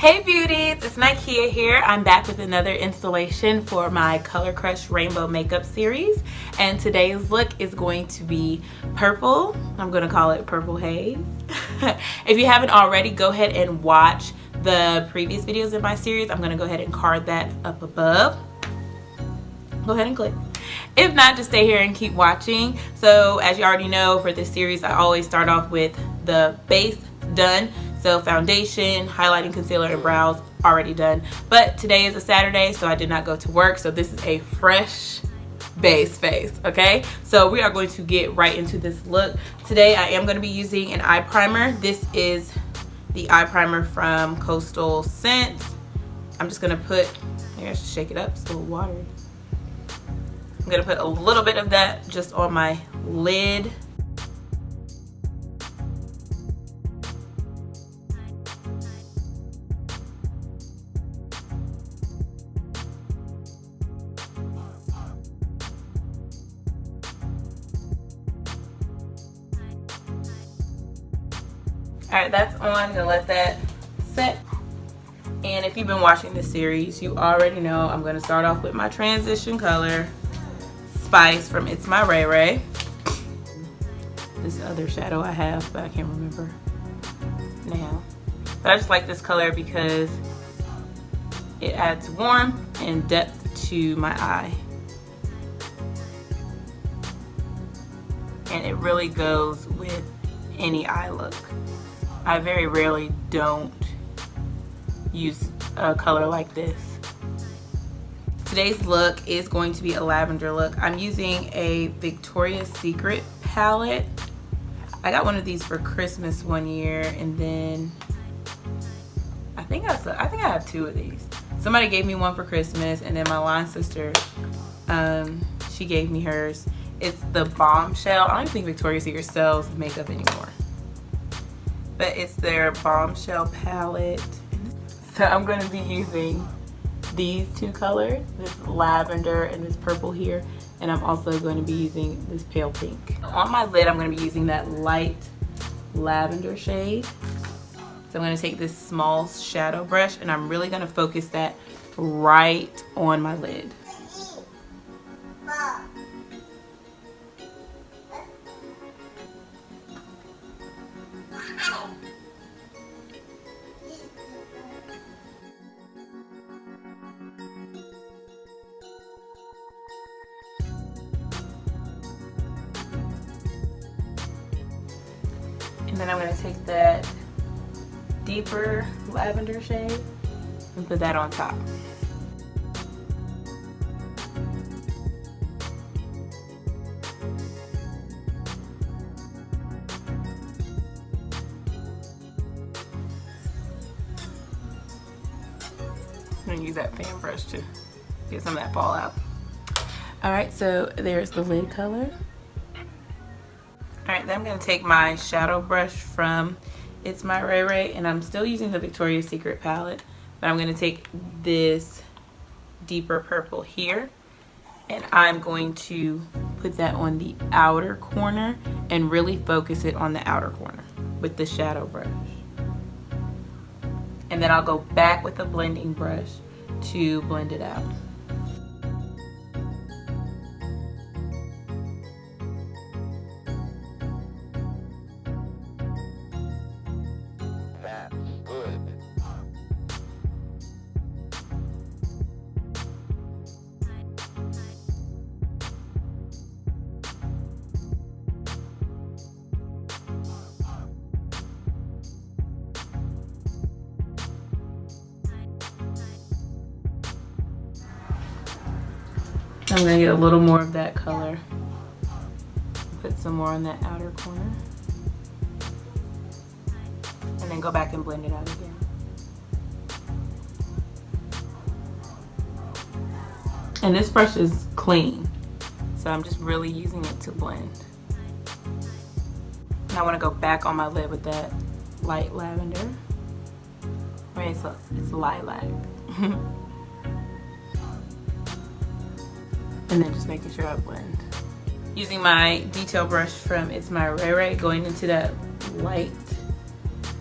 Hey beauties, it's Nikea here. I'm back with another installation for my Color Crush Rainbow Makeup Series. And today's look is going to be purple. I'm going to call it Purple Haze. If you haven't already, go ahead and watch the previous videos in my series. I'm going to go ahead and card that up above. Go ahead and click. If not, just stay here and keep watching. So as you already know, for this series, I always start off with the base done. So foundation, highlighting, concealer, and brows already done. But today is a Saturday, so I did not go to work. So this is a fresh base face, okay? So we are going to get right into this look. Today I am going to be using an eye primer. This is the eye primer from Coastal Scents. I'm just going to put, maybe I should shake it up, it's a little watery. I'm going to put a little bit of that just on my lid. Alright, that's on. I'm gonna let that set. And if you've been watching this series, you already know I'm gonna start off with my transition color, Spice from Itsmyrayeraye. This other shadow I have, but I can't remember now. But I just like this color because it adds warmth and depth to my eye. And it really goes with any eye look. I very rarely don't use a color like this. Today's look is going to be a lavender look. I'm using a Victoria's Secret palette. I got one of these for Christmas one year, and then I think I have two of these. Somebody gave me one for Christmas, and then my line sister, she gave me hers. It's the Bombshell. I don't think Victoria's Secret sells makeup anymore. But it's their Bombshell palette. So I'm going to be using these two colors, this lavender and this purple here, and I'm also going to be using this pale pink. On my lid, I'm going to be using that light lavender shade. So I'm going to take this small shadow brush, and I'm really going to focus that right on my lid. And then I'm going to take that deeper lavender shade and put that on top. I'm going to use that fan brush to get some of that fallout. Alright, so there's the lid color. Alright, then I'm going to take my shadow brush from Itsmyrayeraye, and I'm still using the Victoria's Secret palette, but I'm going to take this deeper purple here, and I'm going to put that on the outer corner and really focus it on the outer corner with the shadow brush. And then I'll go back with a blending brush to blend it out. I'm going to get a little more of that color. Put some more on that outer corner. And then go back and blend it out again. And this brush is clean, so I'm just really using it to blend. And I want to go back on my lid with that light lavender. I mean, it's lilac. And then just making sure I blend. Using my detail brush from Itsmyrayeraye, going into that light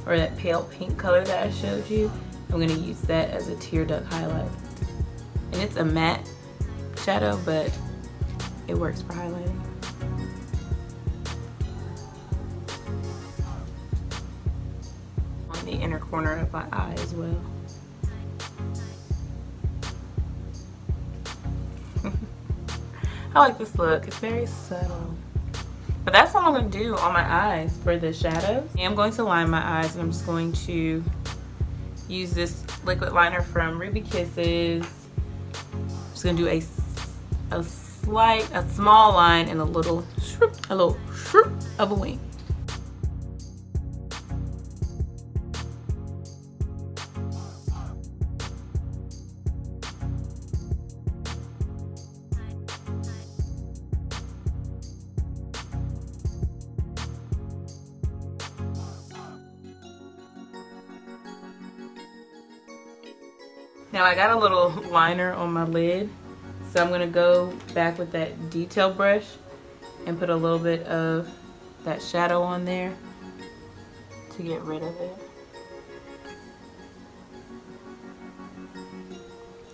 or that pale pink color that I showed you, I'm gonna use that as a tear duct highlight. And it's a matte shadow, but it works for highlighting. On the inner corner of my eye as well. I like this look, it's very subtle. But that's all I'm gonna do on my eyes for the shadows. I am going to line my eyes, and I'm just going to use this liquid liner from Ruby Kisses. I'm just gonna do a small line and a little shroop of a wing. Now I got a little liner on my lid, so I'm gonna go back with that detail brush and put a little bit of that shadow on there to get rid of it.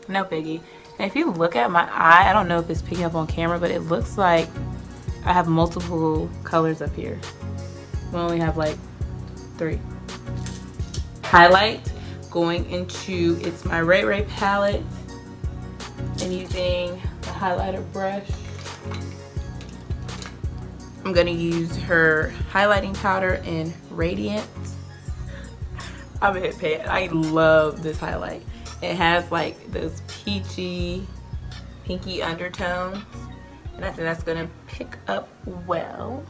No biggie. And if you look at my eye, I don't know if it's picking up on camera, but it looks like I have multiple colors up here. We only have like 3. Highlight. Going into Itsmyrayeraye palette and using the highlighter brush. I'm gonna use her highlighting powder in Radiant. I'm a hit pan. I love this highlight. It has like those peachy, pinky undertones, and I think that's gonna pick up well.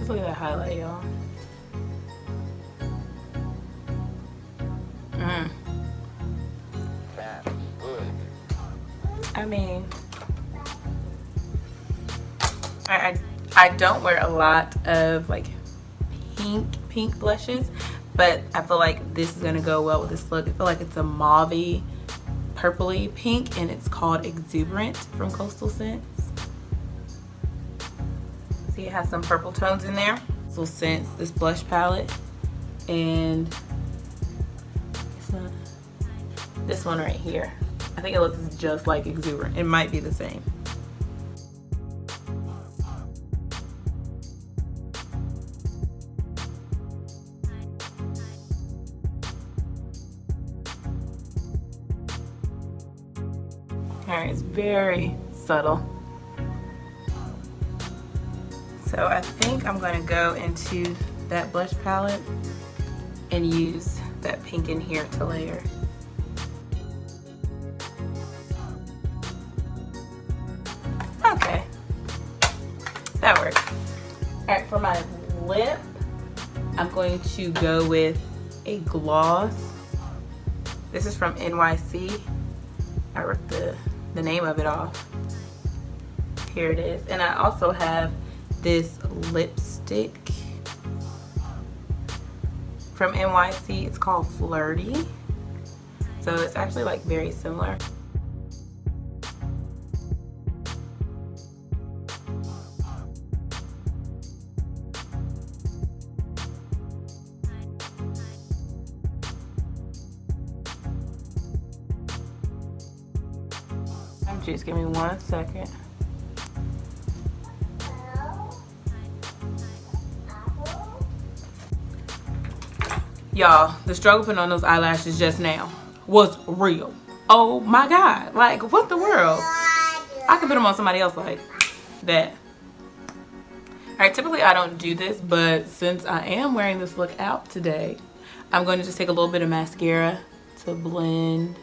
Look at that highlight, y'all. I mean, I don't wear a lot of like pink blushes, but I feel like this is gonna go well with this look. I feel like it's a mauvey, purpley pink, and it's called Exuberant from Coastal Scents. See, it has some purple tones in there. Coastal Scents, this blush palette, and it's not this one right here. I think it looks just like Exuberant. It might be the same. Alright, it's very subtle. So I think I'm going to go into that blush palette and use that pink in here to layer. Okay, that works. Alright, for my lip, I'm going to go with a gloss. This is from NYC. I ripped the name of it off. Here it is. And I also have this lipstick from NYC. It's called Flirty. So it's actually like very similar. Just give me 1 second. Y'all, the struggle putting on those eyelashes just now was real. Oh my God, like what the world? I could put them on somebody else like that. Alright, typically I don't do this, but since I am wearing this look out today, I'm going to just take a little bit of mascara to blend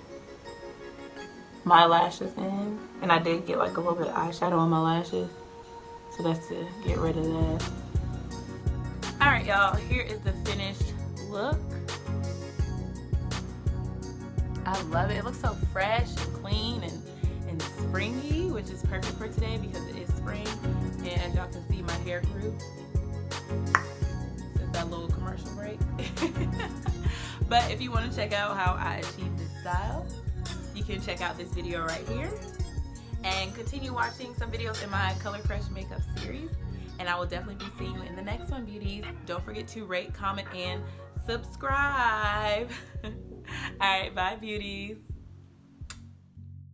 my lashes in. And I did get like a little bit of eyeshadow on my lashes, so that's to get rid of that. Alright y'all, here is the finished look. I love it. It looks so fresh and clean and springy, which is perfect for today because it is spring. And y'all can see my hair grew since that little commercial break. But if you want to check out how I achieved this style, you can check out this video right here and continue watching some videos in my Color Crush makeup series. And I will definitely be seeing you in the next one, beauties. Don't forget to rate, comment, and subscribe. All right, bye, beauties.